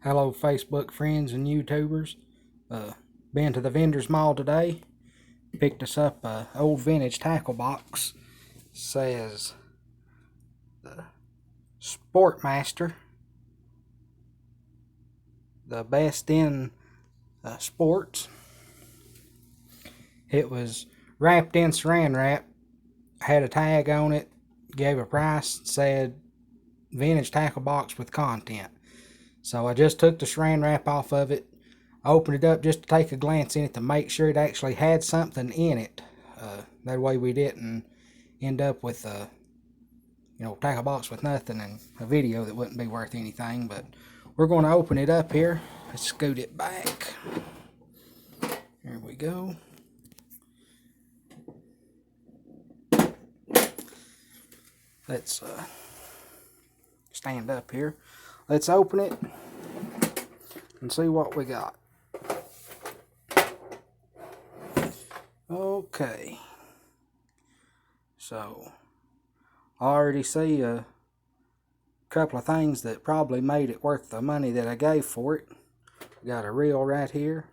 Hello, Facebook friends and YouTubers. Been to the vendor's mall today. Picked us up a old vintage tackle box. Says the Sportmaster, the best in sports. It was wrapped in saran wrap. Had a tag on it. Gave a price. Said vintage tackle box with content. So I just took the saran wrap off of it. Opened it up just to take a glance in it to make sure it actually had something in it. That way we didn't end up with a tackle box with nothing and a video that wouldn't be worth anything. But we're going to open it up here. Let's scoot it back. Here we go. Let's stand up here. Let's open it and see what we got. Okay, so I already see a couple of things that probably made it worth the money that I gave for it. Got a reel right here.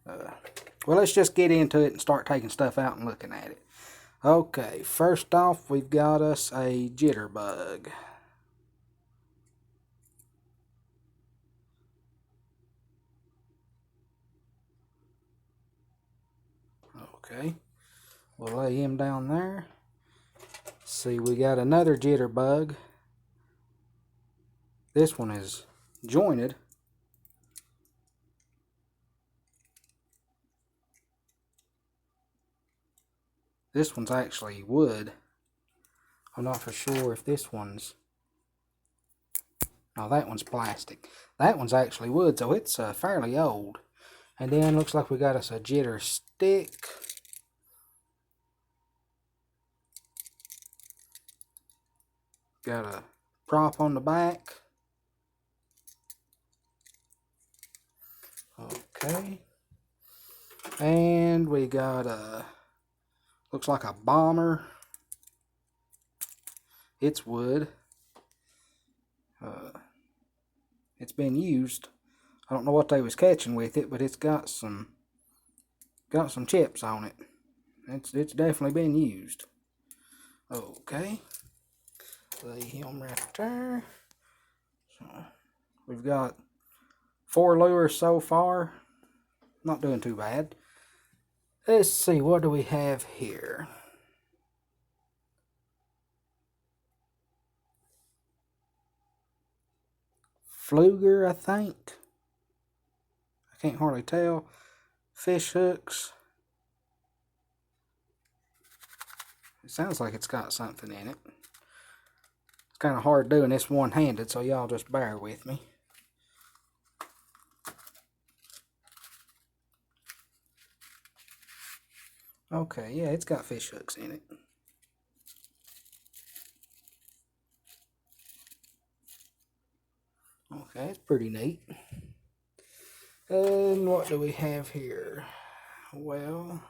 Well, let's just get into it and start taking stuff out and looking at it. Okay, first off, we've got us a jitterbug. Okay, we'll lay him down there. See, we got another jitterbug. This one is jointed. This one's actually wood. I'm not for sure if this one's... No, that one's plastic. That one's actually wood, so it's fairly old. And then looks like we got us a jitter stick. Got a prop on the back. Okay. And we got a, looks like a bomber. It's wood. It's been used. I don't know what they was catching with it, but it's got some chips on it. It's definitely been used. Okay. Lay him right there. So we've got 4 lures so far. Not doing too bad. Let's see, what do we have here? Fluger, I think. I can't hardly tell. Fish hooks. It sounds like it's got something in it. It's kind of hard doing this one-handed, so y'all just bear with me. Okay, yeah, it's got fish hooks in it. Okay, it's pretty neat. And what do we have here? Well,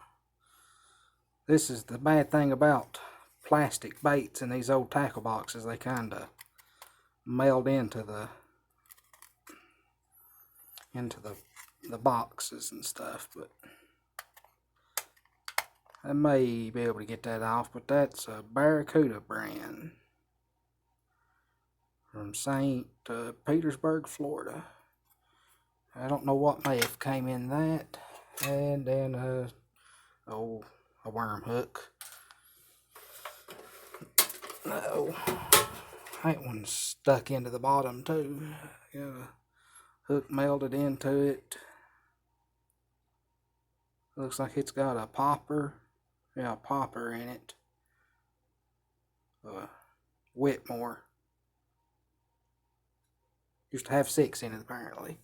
this is the bad thing about plastic baits in these old tackle boxes. They kind of meld into the boxes and stuff, but I may be able to get that off. But that's a Barracuda brand from St. Petersburg, Florida. I don't know what may have came in that. And then a worm hook. No, that one's stuck into the bottom too. Got a hook melded into it. Looks like it's got a popper. Yeah, a popper in it. Whitmore. Used to have 6 in it apparently.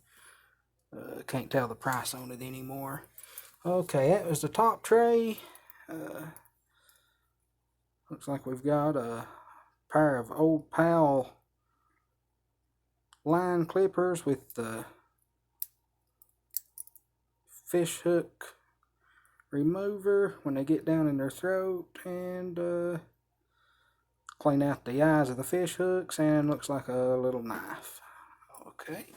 Can't tell the price on it anymore. Okay, that was the top tray. Looks like we've got a pair of Old Pal line clippers with the fish hook remover when they get down in their throat, and clean out the eyes of the fish hooks, and looks like a little knife. Okay.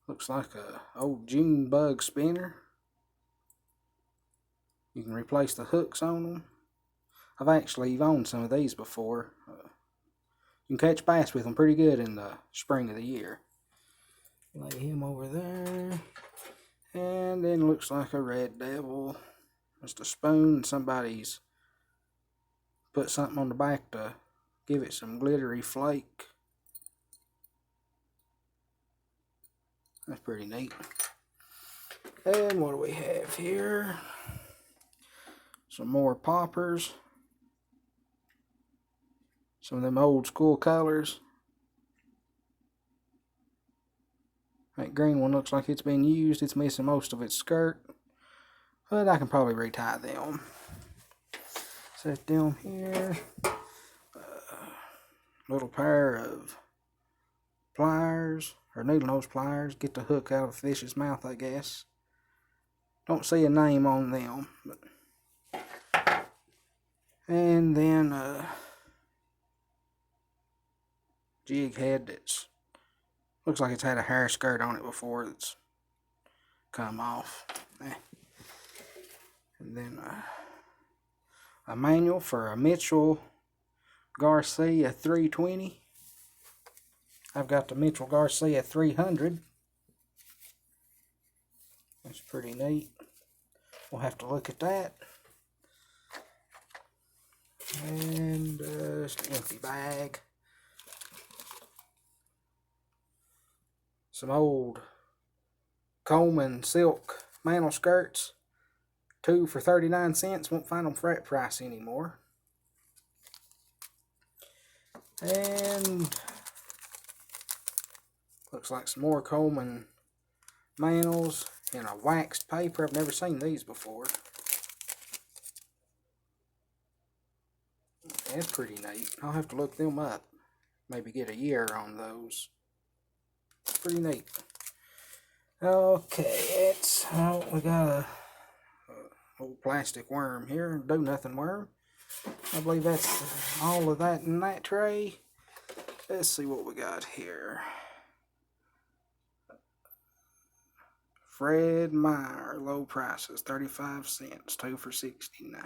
Looks like a old June bug spinner. You can replace the hooks on them. I've actually owned some of these before. You can catch bass with them pretty good in the spring of the year. Lay him over there. And then looks like a red devil. Just a spoon. Somebody's put something on the back to give it some glittery flake. That's pretty neat. And what do we have here? Some more poppers. Some of them old school colors. That green one looks like it's been used. It's missing most of its skirt. But I can probably retie them. Set them here. Little pair of pliers, or needle nose pliers. Get the hook out of a fish's mouth, I guess. Don't see a name on them. And then jig head that's looks like it's had a hair skirt on it before that's come off. And then a manual for a Mitchell Garcia 320. I've got the Mitchell Garcia 300. That's pretty neat. We'll have to look at that. And just an empty bag. Some old Coleman silk mantle skirts. 2 for 39 cents. Won't find them for that price anymore. And looks like some more Coleman mantles in a waxed paper. I've never seen these before. That's pretty neat. I'll have to look them up. Maybe get a year on those. Pretty neat. Okay, we got a old plastic worm here. Do nothing worm. I believe that's all of that in that tray. Let's see what we got here. Fred Meyer, low prices, 35 cents, 2 for 69.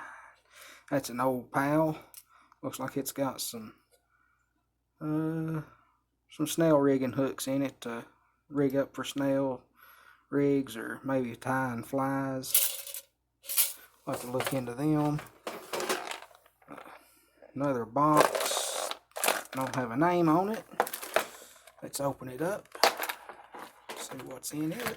That's an old pal. Looks like it's got some snail rigging hooks in it to rig up for snail rigs or maybe tying flies. I'll have to look into them. Another box. Don't have a name on it. Let's open it up. See what's in it.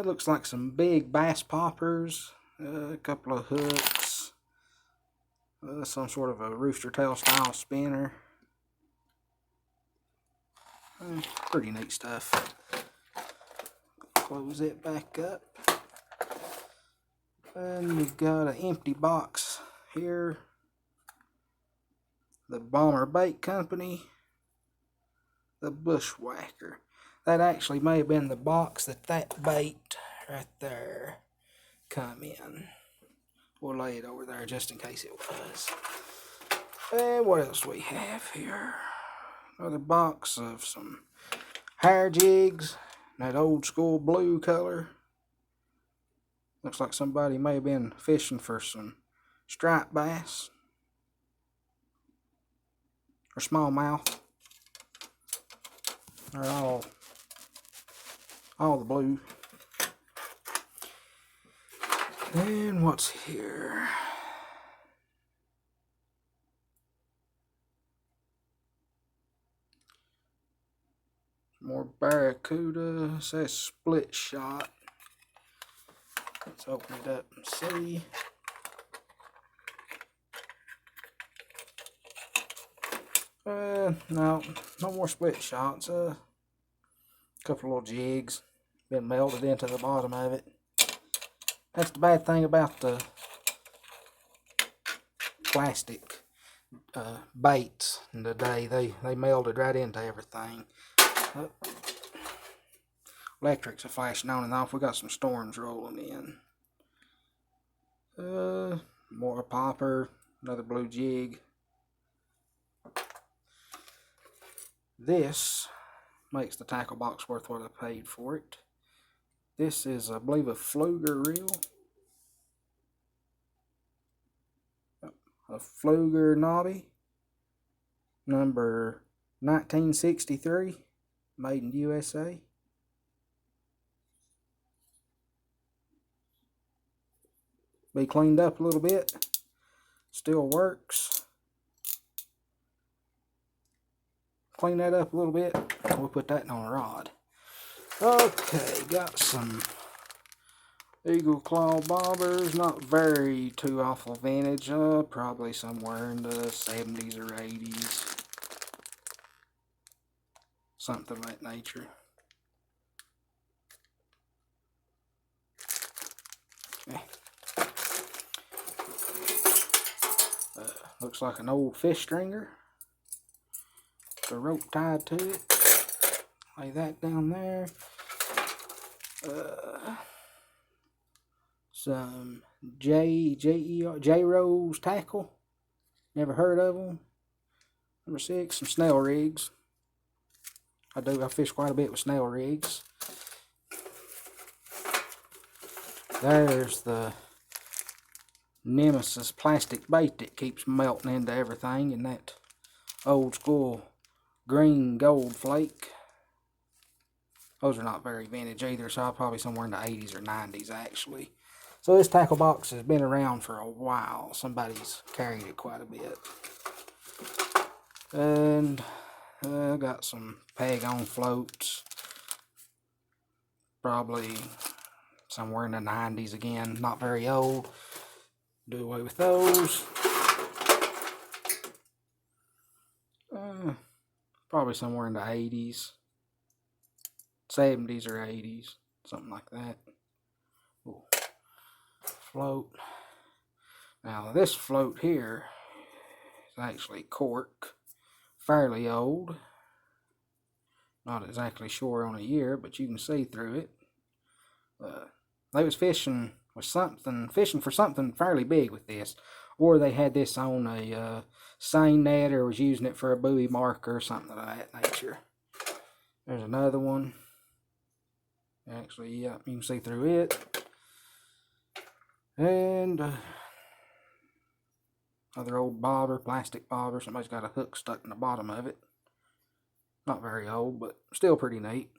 Looks like some big bass poppers, a couple of hooks, some sort of a rooster tail style spinner. Pretty neat stuff. Close it back up. And we've got an empty box here. The Bomber Bait Company, the Bushwhacker. That actually may have been the box that bait right there come in. We'll lay it over there just in case it was. And what else we have here? Another box of some hair jigs. That old school blue color. Looks like somebody may have been fishing for some striped bass. Or smallmouth. They're all the blue. And what's here? More Barracuda. It says split shot. Let's open it up and see. No more split shots. A couple little jigs been melted into the bottom of it. That's the bad thing about the plastic baits today. They melted right into everything. Electrics are flashing on and off. We got some storms rolling in. More popper, another blue jig. This makes the tackle box worth what I paid for it. This is, I believe, a Pflueger reel. A Pflueger knobby, number 1963, made in USA. Be cleaned up a little bit. Still works. Clean that up a little bit. We'll put that on a rod. Okay, got some Eagle Claw bobbers. Not very too awful vintage. Probably somewhere in the 70s or 80s. Something of that nature. Okay. Looks like an old fish stringer. The rope tied to it. Lay that down there. Some J Rose tackle. Never heard of them. Number 6, some snail rigs. I fish quite a bit with snail rigs. There's the Nemesis plastic bait that keeps melting into everything, and that old school green gold flake. Those are not very vintage either, so probably somewhere in the 80s or 90s actually. So this tackle box has been around for a while. Somebody's carried it quite a bit. And I got some peg on floats. Probably somewhere in the 90s again, not very old. Do away with those. Probably somewhere in the 80s, 70s or 80s, something like that. Ooh. Float. Now this float here is actually cork, fairly old. Not exactly sure on a year, but you can see through it. They was fishing for something fairly big with this, or they had this on a seine net, or was using it for a buoy marker or something of that nature. There's another one. Actually, yeah, you can see through it. And another old bobber, plastic bobber. Somebody's got a hook stuck in the bottom of it. Not very old, but still pretty neat.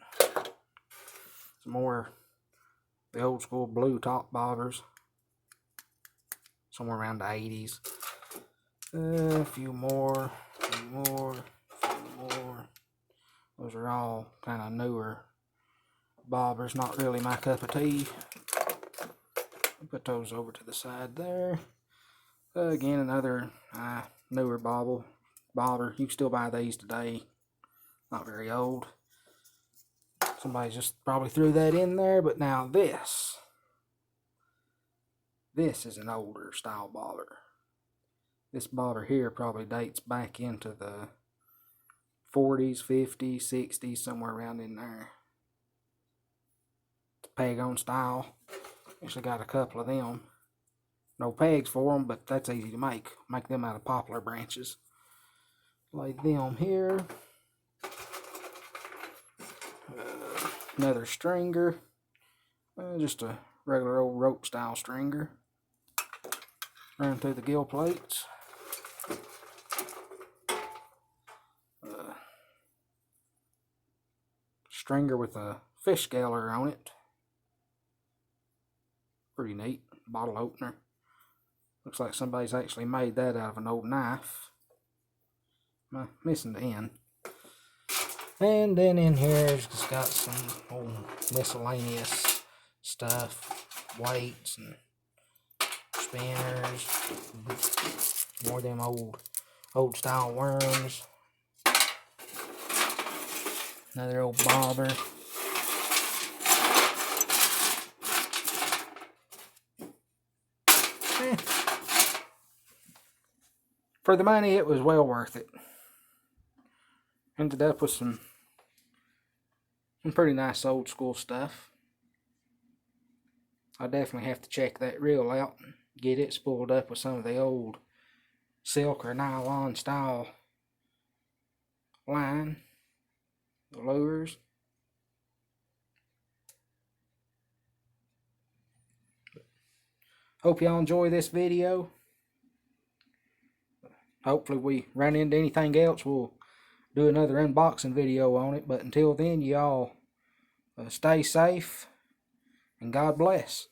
Some more the old school blue top bobbers. Somewhere around the 80s. A few more. Those are all kind of newer bobbers, not really my cup of tea. I'll put those over to the side there. Again, another newer bobber. You can still buy these today. Not very old. Somebody just probably threw that in there, but now this is an older style bobber. This bobber here probably dates back into the 40s, 50s, 60s, somewhere around in there. It's peg on style. Actually got a couple of them. No pegs for them, but that's easy to make. Make them out of poplar branches. Lay them here. Another stringer. Just a regular old rope style stringer. Run through the gill plates. Stringer with a fish scaler on it. Pretty neat. Bottle opener. Looks like somebody's actually made that out of an old knife. Missing the end. And then in here, it's just got some old miscellaneous stuff. Weights and spinners. More of them old style worms. Another old bobber. For the money, it was well worth it. Ended up with some pretty nice old school stuff. I definitely have to check that reel out and get it spooled up with some of the old silk or nylon style line. the lures. Hope y'all enjoy this video. Hopefully we run into anything else, we'll do another unboxing video on it. But until then, y'all stay safe and God bless.